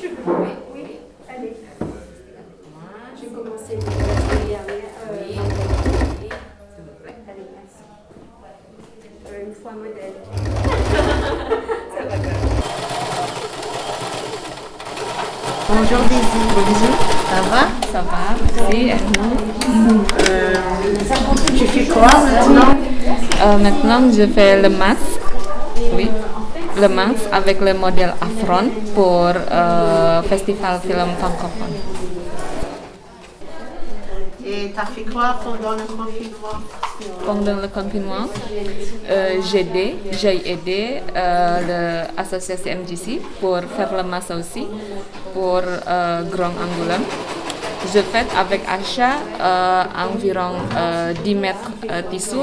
je peux. Oui, oui. Allez. Je vais commencer. Oui. Allez, merci. Une fois modèle. Ça va bien. Bonjour Daisy. Bonjour. Ça va? Ça va, merci. Tu fais quoi maintenant? Maintenant, je fais le masque. Oui, le masque avec le modèle Afron pour festival film francophone. Et t'as fait quoi pendant le confinement? Pendant le confinement, j'ai aidé l'association MGC pour faire le masque aussi pour Grand Angoulême. Je fais avec achat environ 10 mètres tissu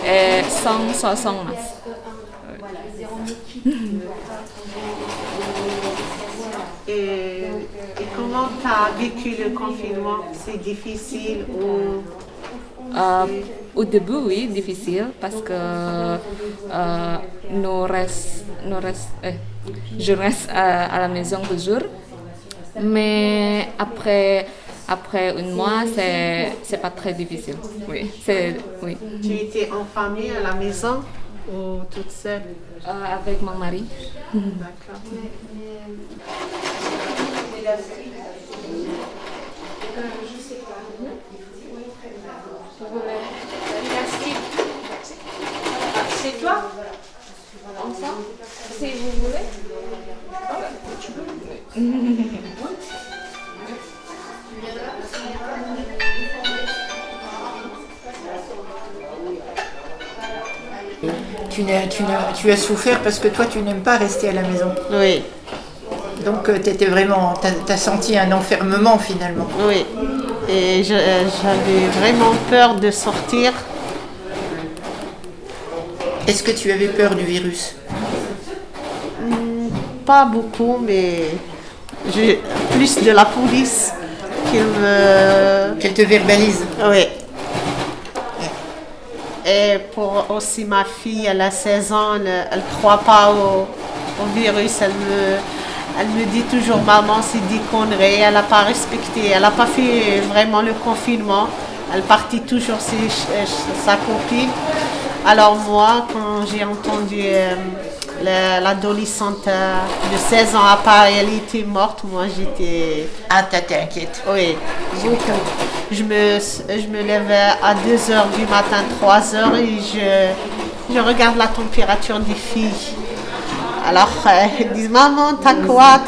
et 160 masques. Et comment t'as vécu le confinement? C'est difficile ou... Au début, oui, difficile parce que je reste à la maison toujours. Mais après un mois, c'est pas très difficile. Oui, oui. Tu étais en famille à la maison ou toute seule? Avec mon mari. D'accord. C'est toi? Ensemble? Si vous voulez. Tu peux. Tu as souffert parce que toi, tu n'aimes pas rester à la maison. Oui, Donc, t'as senti un enfermement finalement. oui. Et j'avais vraiment peur de sortir. Est-ce que tu avais peur du virus? Pas beaucoup, mais j'ai plus de la police Qu'elle te verbalise. Oui. Et pour aussi ma fille, elle a 16 ans, elle ne croit pas au virus. Elle me dit toujours, maman, c'est des conneries. Elle n'a pas respecté, elle n'a pas fait vraiment le confinement. Elle partit toujours chez sa copine. Alors moi, quand j'ai entendu l'adolescente de 16 ans à Paris, elle était morte, moi j'étais... Ah, t'étais inquiète. Oui, beaucoup. Je me lève à 2h du matin, 3h et je regarde la température des filles. Alors, elles disent, maman, t'as quoi,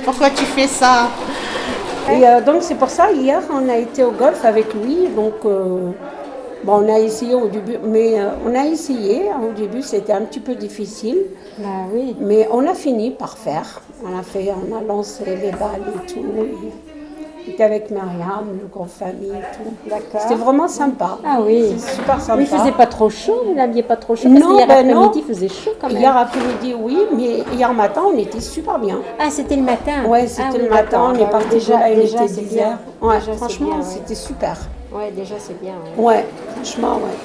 pourquoi tu fais ça? Et donc c'est pour ça, hier, on a été au golf avec lui. Donc, on a essayé au début, mais on a essayé. Au début, c'était un petit peu difficile. Bah oui. Mais on a fini par faire. On a lancé les balles et tout. On était avec Myriam, une grande famille et tout. D'accord. C'était vraiment sympa. Ah oui. C'est super sympa. Mais il faisait pas trop chaud, vous n'aviez pas trop chaud parce Non, qu'hier après-midi non. il faisait chaud quand même. Hier après-midi, oui, mais hier matin, on était super bien. Ah, c'était le matin. Ouais, c'était Ah oui, le matin, d'accord. on est parti déjà, il déjà était c'est 10 bien. heures. Ouais, Déjà, c'est franchement, bien, ouais. c'était super. Ouais, déjà c'est bien. Ouais. Ouais, franchement, ouais.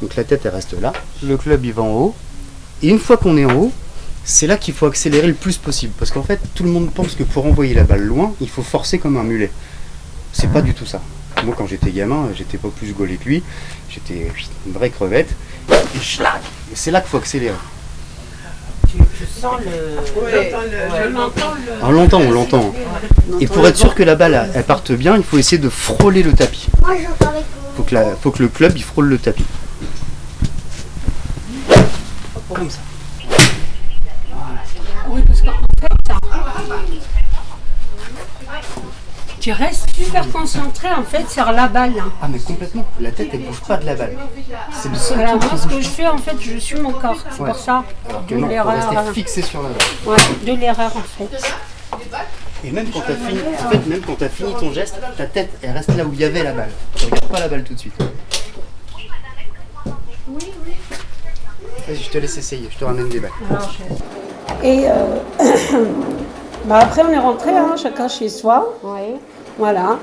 Donc la tête elle reste là, le club il va en haut, et une fois qu'on est en haut, c'est là qu'il faut accélérer le plus possible, parce qu'en fait tout le monde pense que pour envoyer la balle loin, il faut forcer comme un mulet. C'est pas du tout ça. Moi quand j'étais gamin, j'étais pas plus gaulé que lui, j'étais une vraie crevette, et schlag, et c'est là qu'il faut accélérer. Je sens le... Je l'entends. On l'entend. Et pour être sûr que la balle elle parte bien, il faut essayer de frôler le tapis. Faut que le club il frôle le tapis. Comme ça. Oui, parce qu'en fait, tu restes super concentré en fait sur la balle. Ah mais complètement, la tête elle bouge pas de la balle. C'est le seul Alors truc moi, qui ce que bouge je fais en fait, je suis mon corps. C'est Ouais. pour ça. Alors que De non, faut l'erreur. rester fixé sur la balle. Ouais, de l'erreur en fait. Et même quand t'as fini ton geste, ta tête elle reste là où il y avait la balle. Tu regardes pas la balle tout de suite. Vas-y, je te laisse essayer, je te ramène des balles. Et après, on est rentré, chacun chez soi. Ouais. Voilà.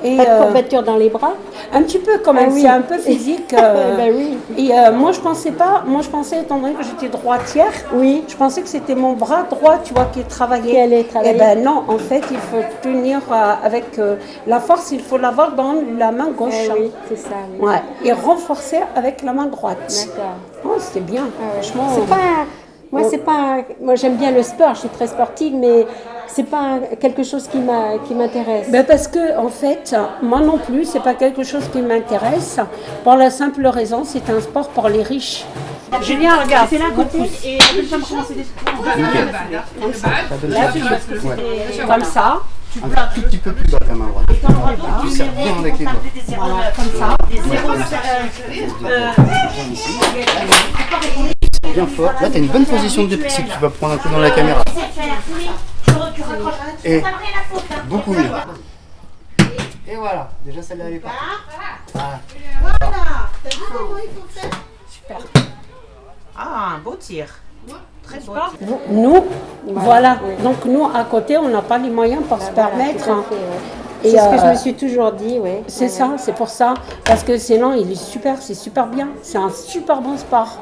Et, Pas de courbature dans les bras? Un petit peu quand même, Ah oui. c'est un peu physique. Ben oui. Et moi je pensais, étant donné que j'étais droitière, Oui. je pensais que c'était mon bras droit, tu vois, qui travaillait. Qui allait travailler. Eh ben non, en fait, il faut tenir avec la force, il faut l'avoir dans la main gauche. Oui, c'est ça. Oui. Ouais, et renforcer avec la main droite. D'accord. Oh, c'était bien, franchement. C'est pas. Moi, j'aime bien le sport. Je suis très sportive, mais c'est pas quelque chose qui m'intéresse. Ben parce que en fait, moi non plus, c'est pas quelque chose qui m'intéresse. Pour la simple raison, c'est un sport pour les riches. Julien, regarde, c'est là qu'on pousse. Et ça me commence comme ça. Un tout petit peu plus bas ta main droite. Tu serres bien avec les doigts. Voilà, comme ça. Bien fort. Là, tu as une bonne position de si tu vas prendre un coup dans la caméra. Et beaucoup mieux. Et voilà, déjà celle-là elle est partie. Super. Ah, un beau tir. Très beau tir. Nous, voilà. Donc nous, à côté, on n'a pas les moyens pour se permettre. Tout à fait, Et, c'est ce que je me suis toujours dit, oui. C'est ça, c'est pour ça. Parce que sinon, il est super, c'est super bien. C'est un super bon sport.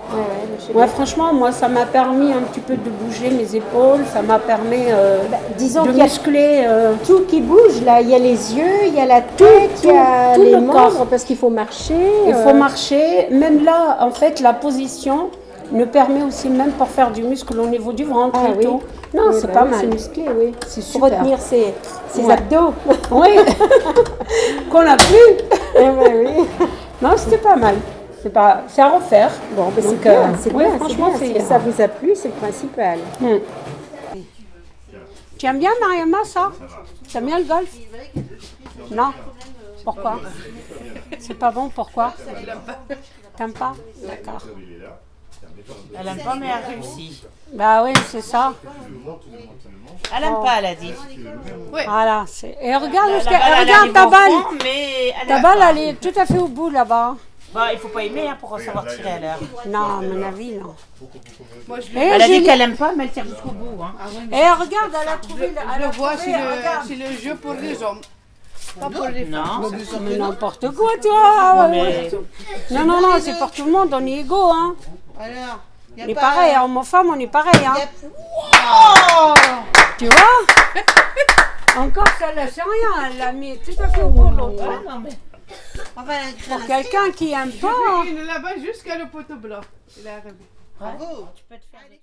Ouais, franchement, moi, ça m'a permis un petit peu de bouger mes épaules. Ça m'a permis disons de qu'il y a muscler. tout qui bouge là. Il y a les yeux, il y a la tête, il y a tout les le membres corps. parce qu'il faut marcher. Il faut marcher. Même là, en fait, la position nous permet aussi même pour faire du muscle au niveau du ventre Ah et oui. tout. Non, Oui, c'est bah pas oui, mal. C'est musclé, oui. C'est Pour super. retenir ses Ouais. abdos. Oui, qu'on a plus. Eh ben oui. Non, c'était pas mal. C'est à refaire. Bon, ben c'est Donc, bien, c'est ouais, bien, franchement, c'est bien. c'est Si ça vous a plu, c'est le principal. Tu aimes bien, Mariama, ça? Tu aimes bien le golf? Non. Pourquoi? C'est pas bon, pourquoi? T'aimes pas? D'accord. Elle aime pas, mais elle réussit. Bah oui, c'est ça. Elle aime pas, elle a dit. Voilà. Et regarde, La balle, elle regarde arrive ta au balle. fond, mais elle Ta aime balle, pas. elle est tout à fait au bout là-bas. Bah, il faut pas aimer pour savoir tirer à l'heure. Non, à mon avis, non. Elle a dit qu'elle aime pas, mais elle tire jusqu'au bout. Hein. Et regarde, elle a trouvé. Je le vois, c'est le jeu pour les hommes. Pas pour les femmes. Non. Mais n'importe quoi, toi. Mais Non, non, non, c'est pour tout le monde, on est égaux, hein. Alors, On est pareil, hein, homme-femme, on est pareil, hein. Tu vois? Encore, celle-là, c'est rien, elle l'a mis tout à fait au bout, l'autre. non, mais. Enfin, Pour quelqu'un qui aime pas. il est là-bas jusqu'à le poteau blanc. Il est arrivé. bravo. Tu peux te faire des